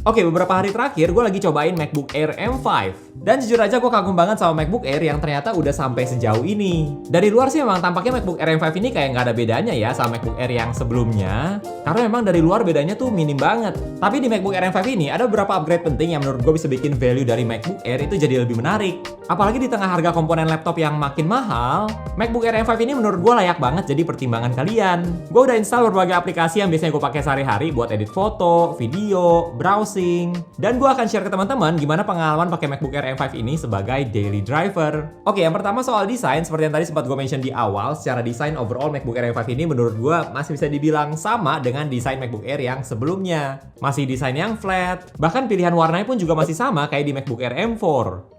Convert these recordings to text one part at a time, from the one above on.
Oke, beberapa hari terakhir gue lagi cobain MacBook Air M5. Dan jujur aja gue kagum banget sama MacBook Air yang ternyata udah sampai sejauh ini. Dari luar sih memang tampaknya MacBook Air M5 ini kayak nggak ada bedanya ya sama MacBook Air yang sebelumnya. Karena memang dari luar bedanya tuh minim banget. Tapi di MacBook Air M5 ini ada beberapa upgrade penting yang menurut gue bisa bikin value dari MacBook Air itu jadi lebih menarik. Apalagi di tengah harga komponen laptop yang makin mahal, MacBook Air M5 ini menurut gue layak banget jadi pertimbangan kalian. Gue udah install berbagai aplikasi yang biasanya gue pakai sehari-hari buat edit foto, video, browsing, dan gue akan share ke teman-teman gimana pengalaman pakai MacBook Air M5 ini sebagai daily driver. Oke, yang pertama soal desain, seperti yang tadi sempat gue mention di awal, secara desain overall MacBook Air M5 ini menurut gue masih bisa dibilang sama dengan desain MacBook Air yang sebelumnya. Masih desain yang flat, bahkan pilihan warnanya pun juga masih sama kayak di MacBook Air M4.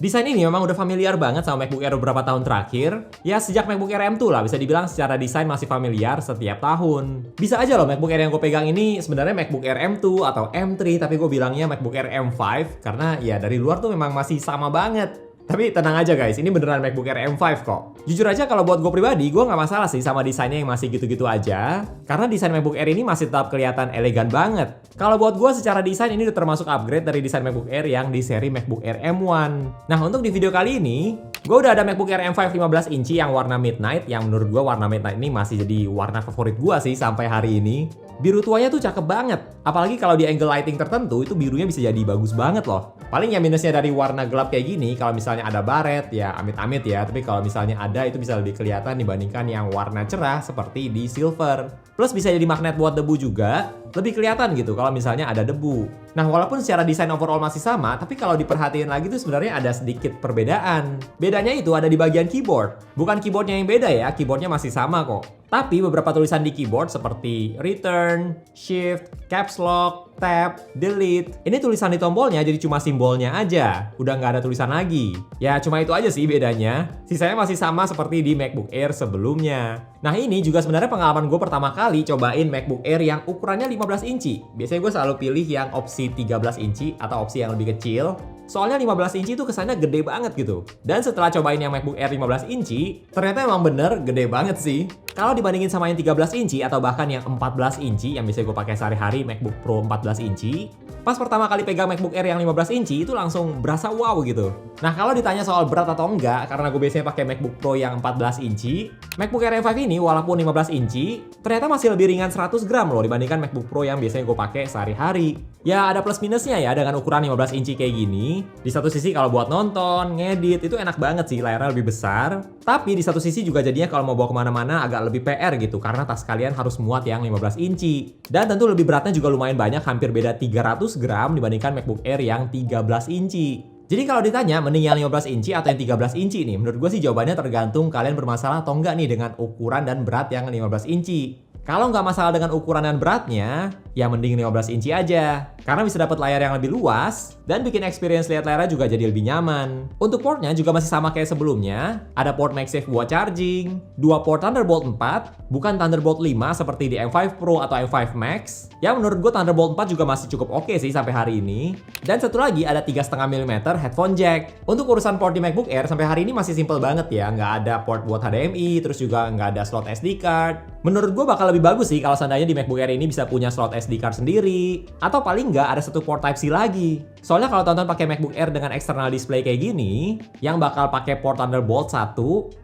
Desain ini memang udah familiar banget sama MacBook Air beberapa tahun terakhir. Ya sejak MacBook Air M2 lah, bisa dibilang secara desain masih familiar setiap tahun. Bisa aja loh MacBook Air yang gue pegang ini sebenarnya MacBook Air M2 atau M3, tapi gue bilangnya MacBook Air M5 karena ya dari luar tuh memang masih sama banget. Tapi tenang aja guys, ini beneran MacBook Air M5 kok. Jujur aja kalau buat gue pribadi, gue nggak masalah sih sama desainnya yang masih gitu-gitu aja. Karena desain MacBook Air ini masih tetap kelihatan elegan banget. Kalau buat gue secara desain ini udah termasuk upgrade dari desain MacBook Air yang di seri MacBook Air M1. Nah untuk di video kali ini, gue udah ada MacBook Air M5 15 inci yang warna midnight. Yang menurut gue warna midnight ini masih jadi warna favorit gue sih sampai hari ini. Biru tuanya tuh cakep banget. Apalagi kalau di angle lighting tertentu itu birunya bisa jadi bagus banget loh. Paling ya minusnya dari warna gelap kayak gini, kalau misalnya ada baret ya amit-amit ya. Tapi kalau misalnya ada itu bisa lebih kelihatan dibandingkan yang warna cerah seperti di silver. Plus bisa jadi magnet buat debu juga, lebih kelihatan gitu kalau misalnya ada debu. Nah walaupun secara desain overall masih sama, tapi kalau diperhatiin lagi tuh sebenarnya ada sedikit perbedaan. Bedanya itu ada di bagian keyboard. Bukan keyboardnya yang beda ya, keyboardnya masih sama kok. Tapi beberapa tulisan di keyboard seperti return, shift, caps lock, tab, delete. Ini tulisan di tombolnya jadi cuma simbolnya aja. Udah nggak ada tulisan lagi. Ya cuma itu aja sih bedanya. Sisanya masih sama seperti di MacBook Air sebelumnya. Nah ini juga sebenarnya pengalaman gue pertama kali cobain MacBook Air yang ukurannya 15 inci. Biasanya gue selalu pilih yang opsi 13 inci atau opsi yang lebih kecil. Soalnya 15 inci itu kesannya gede banget gitu. Dan setelah cobain yang MacBook Air 15 inci, ternyata emang bener gede banget sih. Kalau dibandingin sama yang 13 inci atau bahkan yang 14 inci yang biasanya gue pakai sehari-hari MacBook Pro 14 inci, pas pertama kali pegang MacBook Air yang 15 inci itu langsung berasa wow gitu. Nah kalau ditanya soal berat atau enggak, karena gue biasanya pakai MacBook Pro yang 14 inci, MacBook Air M5 ini walaupun 15 inci, ternyata masih lebih ringan 100 gram loh dibandingkan MacBook Pro yang biasanya gue pakai sehari-hari. Ya ada plus minusnya ya dengan ukuran 15 inci kayak gini. Di satu sisi kalau buat nonton, ngedit itu enak banget sih, layarnya lebih besar. Tapi di satu sisi juga jadinya kalau mau bawa kemana-mana agak lebih PR gitu, karena tas kalian harus muat yang 15 inci. Dan tentu lebih beratnya juga lumayan banyak, hampir beda 300 gram dibandingkan MacBook Air yang 13 inci. Jadi kalau ditanya mending yang 15 inci atau yang 13 inci nih, menurut gue sih jawabannya tergantung kalian bermasalah atau enggak nih dengan ukuran dan berat yang 15 inci. Kalau nggak masalah dengan ukuran dan beratnya, ya mending 15 inci aja. Karena bisa dapat layar yang lebih luas, dan bikin experience lihat layarnya juga jadi lebih nyaman. Untuk portnya juga masih sama kayak sebelumnya. Ada port MagSafe buat charging, 2 port Thunderbolt 4, bukan Thunderbolt 5 seperti di M5 Pro atau M5 Max. Ya menurut gue Thunderbolt 4 juga masih cukup oke sih sampai hari ini. Dan satu lagi ada 3,5 mm headphone jack. Untuk urusan port di MacBook Air sampai hari ini masih simple banget ya. Nggak ada port buat HDMI, terus juga nggak ada slot SD card. Menurut gue bakal lebih bagus sih kalau seandainya di MacBook Air ini bisa punya slot SD card sendiri. Atau paling nggak ada satu port Type-C lagi. Soalnya kalau tonton pakai MacBook Air dengan external display kayak gini, yang bakal pakai port Thunderbolt 1,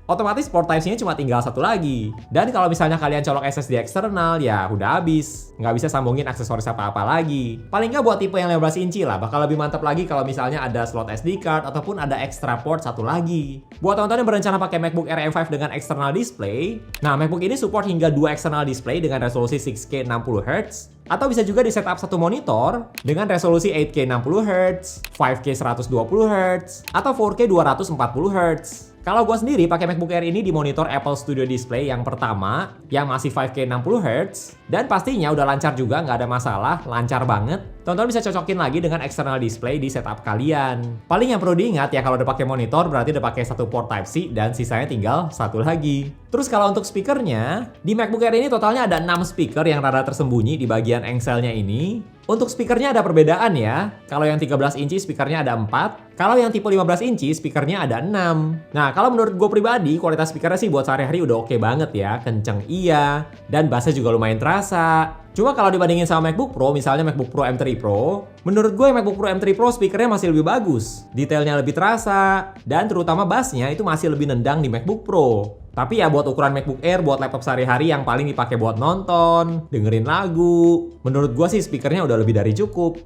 otomatis port Type-C-nya cuma tinggal satu lagi. Dan kalau misalnya kalian colok SSD eksternal, ya udah habis. Nggak bisa sambungin aksesoris apa-apa lagi. Paling nggak buat tipe yang 15 inci lah, bakal lebih mantap lagi kalau misalnya ada slot SD card ataupun ada extra port satu lagi. Buat teman-teman yang berencana pakai MacBook Air M5 dengan external display, nah MacBook ini support hingga 2 external display dengan resolusi 6K 60Hz, atau bisa juga di setup satu monitor dengan resolusi 8K 60Hz, 5K 120Hz, atau 4K 240Hz. Kalau gue sendiri pakai MacBook Air ini di monitor Apple Studio Display yang pertama, yang masih 5K 60Hz, dan pastinya udah lancar juga, nggak ada masalah, lancar banget. Teman-teman bisa cocokin lagi dengan external display di setup kalian. Paling yang perlu diingat ya kalau udah pakai monitor berarti udah pakai satu port Type-C dan sisanya tinggal satu lagi. Terus kalau untuk speakernya, di MacBook Air ini totalnya ada 6 speaker yang rada tersembunyi di bagian engselnya ini. Untuk speakernya ada perbedaan ya. Kalau yang 13 inci speakernya ada 4. Kalau yang tipe 15 inci speakernya ada 6. Nah kalau menurut gue pribadi kualitas speakernya sih buat sehari-hari udah oke banget ya. Kenceng iya. Dan bassnya juga lumayan terasa. Cuma kalau dibandingin sama MacBook Pro, misalnya MacBook Pro M3 Pro, menurut gue MacBook Pro M3 Pro speakernya masih lebih bagus, detailnya lebih terasa, dan terutama bassnya itu masih lebih nendang di MacBook Pro. Tapi ya buat ukuran MacBook Air, buat laptop sehari-hari yang paling dipakai buat nonton, dengerin lagu, menurut gue sih speakernya udah lebih dari cukup.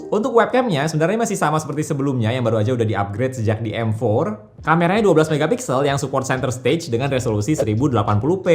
Untuk webcamnya sebenarnya masih sama seperti sebelumnya yang baru aja udah di-upgrade sejak di M4. Kameranya 12 megapiksel yang support center stage dengan resolusi 1080p.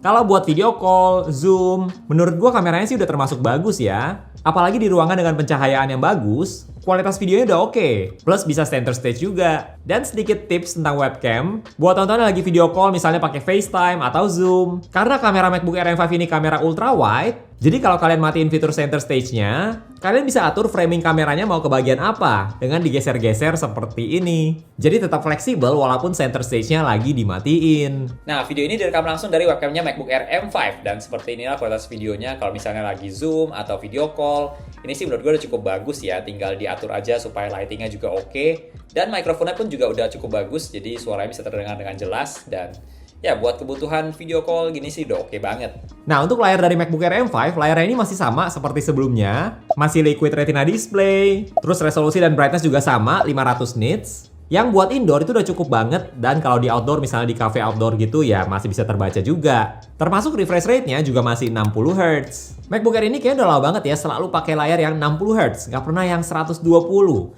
Kalau buat video call, zoom, menurut gua kameranya sih udah termasuk bagus ya. Apalagi di ruangan dengan pencahayaan yang bagus, kualitas videonya udah oke. Plus bisa center stage juga. Dan sedikit tips tentang webcam, buat tonton lagi video call misalnya pakai FaceTime atau Zoom. Karena kamera MacBook Air M5 ini kamera ultra wide, jadi kalau kalian matiin fitur center stage-nya, kalian bisa atur framing kameranya mau ke bagian apa dengan digeser-geser seperti ini. Jadi tetap fleksibel walaupun center stage-nya lagi dimatiin. Nah, video ini direkam langsung dari webcamnya MacBook Air M5 dan seperti inilah kualitas videonya kalau misalnya lagi Zoom atau video call. Ini sih menurut gue udah cukup bagus ya, tinggal diatur aja supaya lighting-nya juga oke. Dan mikrofonnya pun juga udah cukup bagus, jadi suaranya bisa terdengar dengan jelas dan ya buat kebutuhan video call gini sih udah oke banget. Nah untuk layar dari MacBook Air M5, layarnya ini masih sama seperti sebelumnya. Masih Liquid Retina display, terus resolusi dan brightness juga sama, 500 nits. Yang buat indoor itu udah cukup banget, dan kalau di outdoor misalnya di cafe outdoor gitu ya masih bisa terbaca juga. Termasuk refresh rate-nya juga masih 60 Hz. MacBook Air ini kayaknya udah lama banget ya selalu pakai layar yang 60 Hz, nggak pernah yang 120.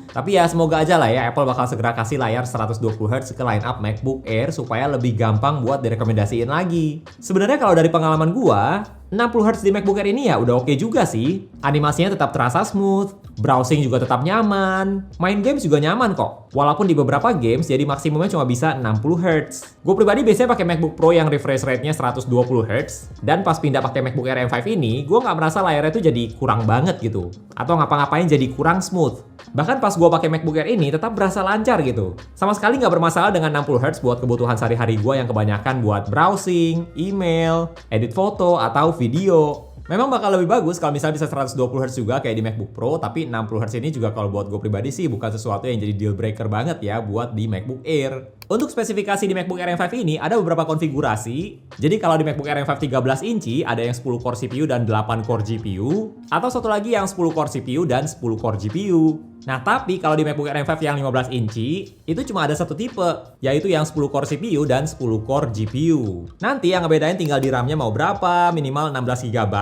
Tapi ya semoga aja lah ya Apple bakal segera kasih layar 120 Hz ke line up MacBook Air supaya lebih gampang buat direkomendasiin lagi. Sebenarnya kalau dari pengalaman gua, 60 Hz di MacBook Air ini ya udah oke juga sih. Animasinya tetap terasa smooth, browsing juga tetap nyaman, main games juga nyaman kok. Walaupun di beberapa games jadi maksimumnya cuma bisa 60 Hz. Gue pribadi biasanya pakai MacBook Pro yang refresh rate-nya 120 Hz, dan pas pindah pakai MacBook Air M5 ini, gue nggak merasa layarnya tuh jadi kurang banget gitu, atau ngapa-ngapain jadi kurang smooth. Bahkan pas gue pakai MacBook Air ini tetap berasa lancar gitu. Sama sekali nggak bermasalah dengan 60 Hz buat kebutuhan sehari-hari gue yang kebanyakan buat browsing, email, edit foto, atau video. Memang bakal lebih bagus kalau misalnya bisa 120 Hz juga kayak di MacBook Pro, tapi 60 Hz ini juga kalau buat gue pribadi sih bukan sesuatu yang jadi deal breaker banget ya buat di MacBook Air. Untuk spesifikasi di MacBook Air M5 ini ada beberapa konfigurasi. Jadi kalau di MacBook Air M5 13 inci ada yang 10 core CPU dan 8 core GPU, atau satu lagi yang 10 core CPU dan 10 core GPU. Nah tapi kalau di MacBook Air M5 yang 15 inci, itu cuma ada satu tipe, yaitu yang 10 core CPU dan 10 core GPU. Nanti yang ngebedain tinggal di RAM-nya mau berapa, minimal 16 GB,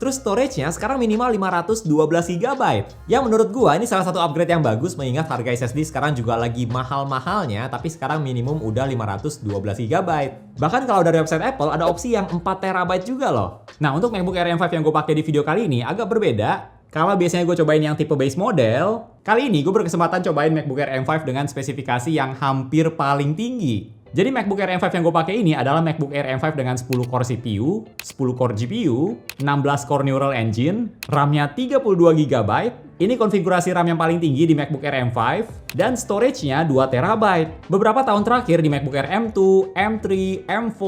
terus storage-nya sekarang minimal 512 GB. Yang menurut gua ini salah satu upgrade yang bagus mengingat harga SSD sekarang juga lagi mahal-mahalnya, tapi sekarang minimum udah 512 GB. Bahkan kalau dari website Apple ada opsi yang 4 TB juga loh. Nah untuk MacBook Air M5 yang gue pakai di video kali ini agak berbeda. Kalau biasanya gue cobain yang tipe base model, kali ini gue berkesempatan cobain MacBook Air M5 dengan spesifikasi yang hampir paling tinggi. Jadi MacBook Air M5 yang gue pakai ini adalah MacBook Air M5 dengan 10 core CPU, 10 core GPU, 16 core Neural Engine, RAM-nya 32 GB. Ini konfigurasi RAM yang paling tinggi di MacBook Air M5 dan storage-nya 2 TB. Beberapa tahun terakhir di MacBook Air M2, M3, M4,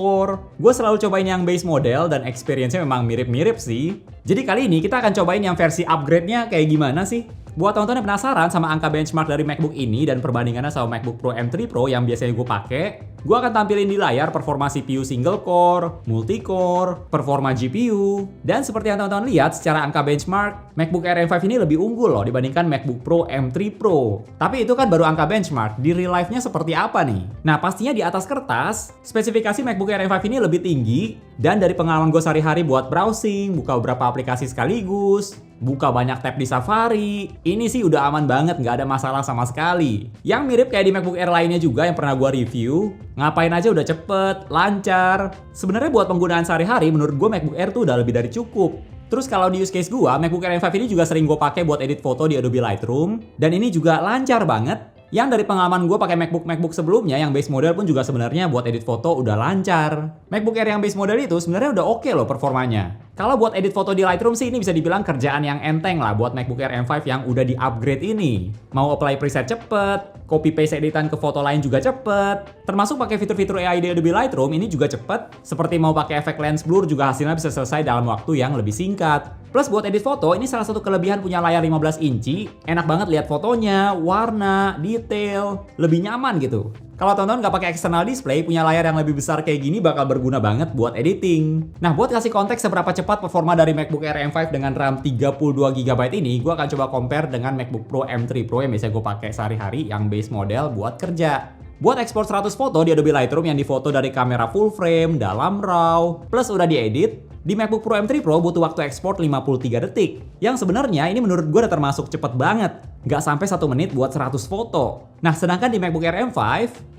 gue selalu cobain yang base model dan experience-nya memang mirip-mirip sih. Jadi kali ini kita akan cobain yang versi upgrade-nya kayak gimana sih. Buat teman-teman yang penasaran sama angka benchmark dari MacBook ini dan perbandingannya sama MacBook Pro M3 Pro yang biasanya gue pakai, gue akan tampilin di layar performa CPU single core, multi core, performa GPU, dan seperti yang teman-teman lihat secara angka benchmark, MacBook Air M5 ini lebih unggul loh dibandingkan MacBook Pro M3 Pro. Tapi itu kan baru angka benchmark, di real life-nya seperti apa nih? Nah pastinya di atas kertas, spesifikasi MacBook Air M5 ini lebih tinggi, dan dari pengalaman gue sehari-hari buat browsing, buka beberapa aplikasi sekaligus, buka banyak tab di Safari, ini sih udah aman banget, nggak ada masalah sama sekali. Yang mirip kayak di MacBook Air lainnya juga yang pernah gue review, ngapain aja udah cepet, lancar. Sebenarnya buat penggunaan sehari-hari, menurut gue MacBook Air tuh udah lebih dari cukup. Terus kalau di use case gue, MacBook Air M5 ini juga sering gue pakai buat edit foto di Adobe Lightroom, dan ini juga lancar banget. Yang dari pengalaman gue pakai MacBook sebelumnya yang base model pun juga sebenarnya buat edit foto udah lancar. MacBook Air yang base model itu sebenarnya udah oke loh performanya. Kalau buat edit foto di Lightroom sih ini bisa dibilang kerjaan yang enteng lah buat MacBook Air M5 yang udah di-upgrade ini. Mau apply preset cepet, copy paste editan ke foto lain juga cepet. Termasuk pakai fitur-fitur AI di Adobe Lightroom ini juga cepet. Seperti mau pakai efek lens blur juga hasilnya bisa selesai dalam waktu yang lebih singkat. Plus buat edit foto, ini salah satu kelebihan punya layar 15 inci. Enak banget lihat fotonya, warna, detail, lebih nyaman gitu. Kalau teman-teman nggak pakai external display, punya layar yang lebih besar kayak gini bakal berguna banget buat editing. Nah, buat kasih konteks seberapa cepat performa dari MacBook Air M5 dengan RAM 32GB ini, gue akan coba compare dengan MacBook Pro M3 Pro yang biasa gue pakai sehari-hari yang base model buat kerja. Buat ekspor 100 foto di Adobe Lightroom yang difoto dari kamera full frame, dalam RAW, plus udah diedit, di MacBook Pro M3 Pro butuh waktu ekspor 53 detik. Yang sebenarnya ini menurut gue udah termasuk cepet banget. Nggak sampai 1 menit buat 100 foto. Nah, sedangkan di MacBook Air M5,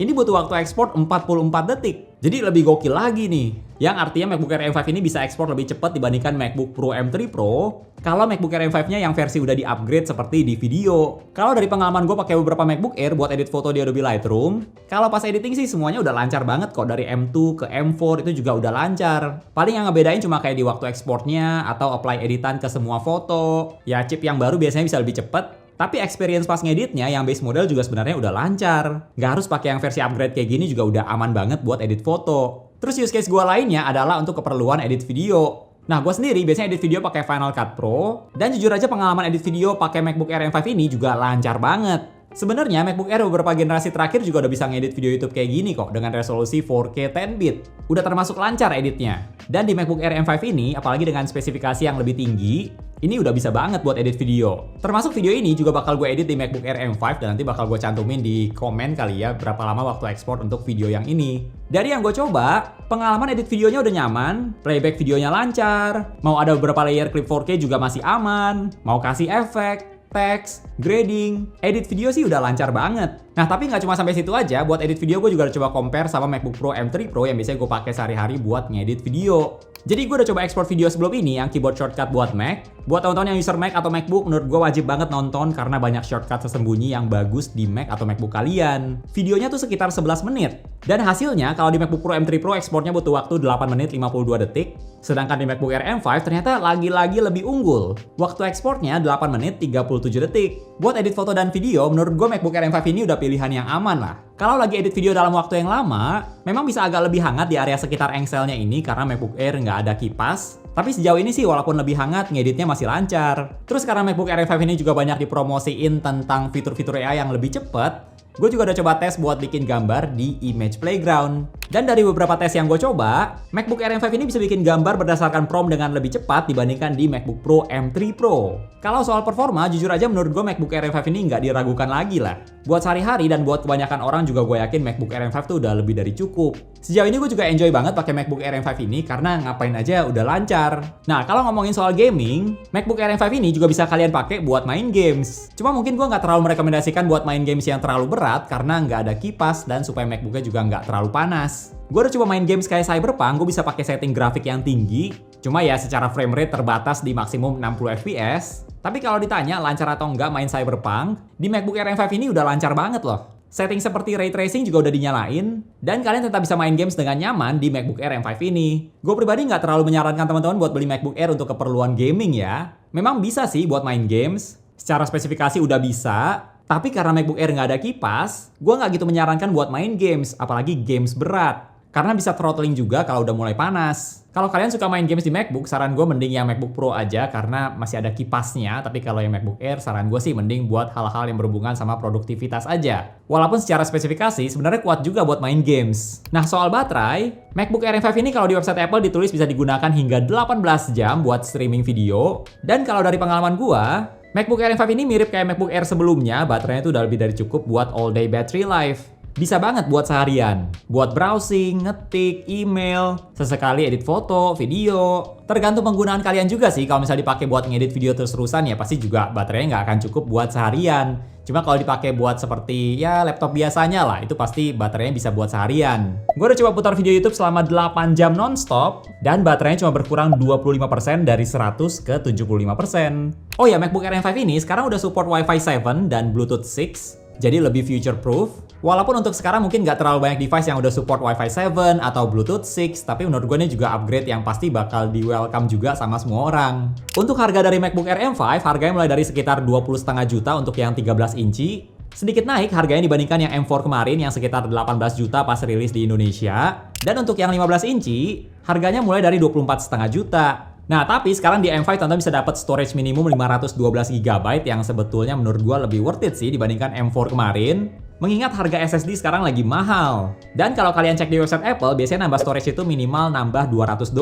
ini butuh waktu ekspor 44 detik. Jadi lebih gokil lagi nih. Yang artinya MacBook Air M5 ini bisa ekspor lebih cepat dibandingkan MacBook Pro M3 Pro kalau MacBook Air M5-nya yang versi udah di-upgrade seperti di video. Kalau dari pengalaman gue pakai beberapa MacBook Air buat edit foto di Adobe Lightroom, kalau pas editing sih semuanya udah lancar banget kok. Dari M2 ke M4 itu juga udah lancar. Paling yang ngebedain cuma kayak di waktu ekspornya atau apply editan ke semua foto. Ya chip yang baru biasanya bisa lebih cepet. Tapi experience pas ngeditnya yang base model juga sebenarnya udah lancar. Nggak harus pakai yang versi upgrade kayak gini juga udah aman banget buat edit foto. Terus use case gue lainnya adalah untuk keperluan edit video. Nah, gue sendiri biasanya edit video pakai Final Cut Pro. Dan jujur aja pengalaman edit video pakai MacBook Air M5 ini juga lancar banget. Sebenarnya MacBook Air beberapa generasi terakhir juga udah bisa ngedit video YouTube kayak gini kok dengan resolusi 4K 10-bit. Udah termasuk lancar editnya. Dan di MacBook Air M5 ini, apalagi dengan spesifikasi yang lebih tinggi, ini udah bisa banget buat edit video. Termasuk video ini juga bakal gue edit di MacBook Air M5 dan nanti bakal gue cantumin di komen kali ya berapa lama waktu ekspor untuk video yang ini. Dari yang gue coba, pengalaman edit videonya udah nyaman, playback videonya lancar, mau ada beberapa layer clip 4K juga masih aman, mau kasih efek, teks, grading, edit video sih udah lancar banget. Nah, tapi nggak cuma sampai situ aja, buat edit video gue juga udah coba compare sama MacBook Pro M3 Pro yang biasanya gue pakai sehari-hari buat ngedit video. Jadi gue udah coba ekspor video sebelum ini yang keyboard shortcut buat Mac. Buat teman-teman yang user Mac atau MacBook, menurut gue wajib banget nonton karena banyak shortcut tersembunyi yang bagus di Mac atau MacBook kalian. Videonya tuh sekitar 11 menit. Dan hasilnya kalau di MacBook Pro M3 Pro ekspornya butuh waktu 8 menit 52 detik. Sedangkan di MacBook Air M5 ternyata lagi-lagi lebih unggul. Waktu ekspornya 8 menit 37 detik. Buat edit foto dan video, menurut gue MacBook Air M5 ini udah pilihan yang aman lah. Kalau lagi edit video dalam waktu yang lama, memang bisa agak lebih hangat di area sekitar engselnya ini karena MacBook Air nggak ada kipas. Tapi sejauh ini sih walaupun lebih hangat, ngeditnya masih lancar. Terus karena MacBook Air M5 ini juga banyak dipromosiin tentang fitur-fitur AI yang lebih cepet, gue juga udah coba tes buat bikin gambar di Image Playground. Dan dari beberapa tes yang gue coba, MacBook Air M5 ini bisa bikin gambar berdasarkan prompt dengan lebih cepat dibandingkan di MacBook Pro M3 Pro. Kalau soal performa, jujur aja menurut gue MacBook Air M5 ini nggak diragukan lagi lah. Buat sehari-hari dan buat kebanyakan orang juga gue yakin MacBook Air M5 tuh udah lebih dari cukup. Sejauh ini gue juga enjoy banget pakai MacBook Air M5 ini karena ngapain aja udah lancar. Nah, kalau ngomongin soal gaming, MacBook Air M5 ini juga bisa kalian pakai buat main games. Cuma mungkin gue nggak terlalu merekomendasikan buat main games yang terlalu berat karena nggak ada kipas dan supaya MacBooknya juga nggak terlalu panas. Gue udah coba main games kayak Cyberpunk, gue bisa pakai setting grafik yang tinggi. Cuma ya secara frame rate terbatas di maksimum 60 fps. Tapi kalau ditanya lancar atau nggak main Cyberpunk, di MacBook Air M5 ini udah lancar banget loh. Setting seperti Ray Tracing juga udah dinyalain, dan kalian tetap bisa main games dengan nyaman di MacBook Air M5 ini. Gue pribadi nggak terlalu menyarankan teman-teman buat beli MacBook Air untuk keperluan gaming ya. Memang bisa sih buat main games, secara spesifikasi udah bisa, tapi karena MacBook Air nggak ada kipas, gue nggak gitu menyarankan buat main games, apalagi games berat. Karena bisa throttling juga kalau udah mulai panas. Kalau kalian suka main games di MacBook, saran gue mending yang MacBook Pro aja karena masih ada kipasnya. Tapi kalau yang MacBook Air, saran gue sih mending buat hal-hal yang berhubungan sama produktivitas aja. Walaupun secara spesifikasi sebenarnya kuat juga buat main games. Nah, soal baterai, MacBook Air M5 ini kalau di website Apple ditulis bisa digunakan hingga 18 jam buat streaming video. Dan kalau dari pengalaman gue, MacBook Air M5 ini mirip kayak MacBook Air sebelumnya, baterainya itu udah lebih dari cukup buat all day battery life. Bisa banget buat seharian, buat browsing, ngetik, email, sesekali edit foto, video. Tergantung penggunaan kalian juga sih, kalau misalnya dipakai buat ngedit video terus-terusan ya pasti juga baterainya nggak akan cukup buat seharian. Cuma kalau dipakai buat seperti ya laptop biasanya lah, itu pasti baterainya bisa buat seharian. Gue udah coba putar video YouTube selama 8 jam non-stop, dan baterainya cuma berkurang 25% dari 100 ke 75%. Oh ya, MacBook Air M5 ini sekarang udah support Wi-Fi 7 dan Bluetooth 6, jadi lebih future proof. Walaupun untuk sekarang mungkin nggak terlalu banyak device yang udah support Wi-Fi 7 atau Bluetooth 6, tapi menurut gue ini juga upgrade yang pasti bakal di welcome juga sama semua orang. Untuk harga dari MacBook Air M5, harganya mulai dari sekitar 20,5 juta untuk yang 13 inci. Sedikit naik harganya dibandingkan yang M4 kemarin yang sekitar 18 juta pas rilis di Indonesia. Dan untuk yang 15 inci, harganya mulai dari 24,5 juta. Nah, tapi sekarang di M5 tonton bisa dapat storage minimum 512 GB yang sebetulnya menurut gua lebih worth it sih dibandingkan M4 kemarin. Mengingat harga SSD sekarang lagi mahal. Dan kalau kalian cek di website Apple, biasanya nambah storage itu minimal nambah $200.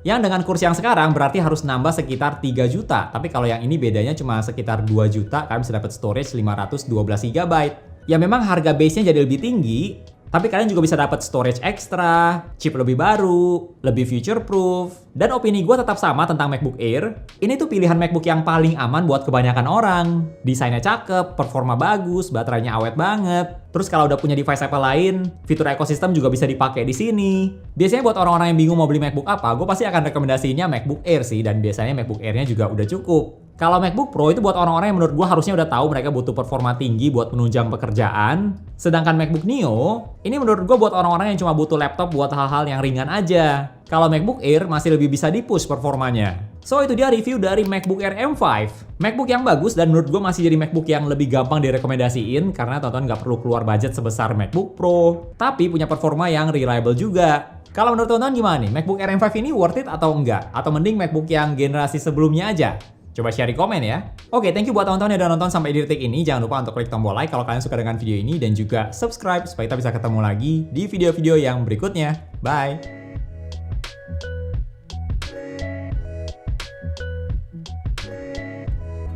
Yang dengan kurs yang sekarang berarti harus nambah sekitar 3 juta. Tapi kalau yang ini bedanya cuma sekitar 2 juta, kalian bisa dapat storage 512 GB. Ya memang harga base-nya jadi lebih tinggi, tapi kalian juga bisa dapat storage ekstra, chip lebih baru, lebih future proof. Dan opini gue tetap sama tentang MacBook Air. Ini tuh pilihan MacBook yang paling aman buat kebanyakan orang. Desainnya cakep, performa bagus, baterainya awet banget. Terus kalau udah punya device Apple lain, fitur ekosistem juga bisa dipakai di sini. Biasanya buat orang-orang yang bingung mau beli MacBook apa, gue pasti akan rekomendasiinnya MacBook Air sih. Dan biasanya MacBook Air-nya juga udah cukup. Kalau MacBook Pro itu buat orang-orang yang menurut gue harusnya udah tahu mereka butuh performa tinggi buat menunjang pekerjaan. Sedangkan MacBook Neo, ini menurut gue buat orang-orang yang cuma butuh laptop buat hal-hal yang ringan aja. Kalau MacBook Air masih lebih bisa di-push performanya. So itu dia review dari MacBook Air M5. MacBook yang bagus dan menurut gue masih jadi MacBook yang lebih gampang direkomendasiin karena tonton nggak perlu keluar budget sebesar MacBook Pro. Tapi punya performa yang reliable juga. Kalau menurut tonton gimana nih? MacBook Air M5 ini worth it atau enggak? Atau mending MacBook yang generasi sebelumnya aja? Coba share di komen ya. Oke, thank you buat teman-teman yang udah nonton sampai di detik ini. Jangan lupa untuk klik tombol like kalau kalian suka dengan video ini dan juga subscribe supaya kita bisa ketemu lagi di video-video yang berikutnya. Bye!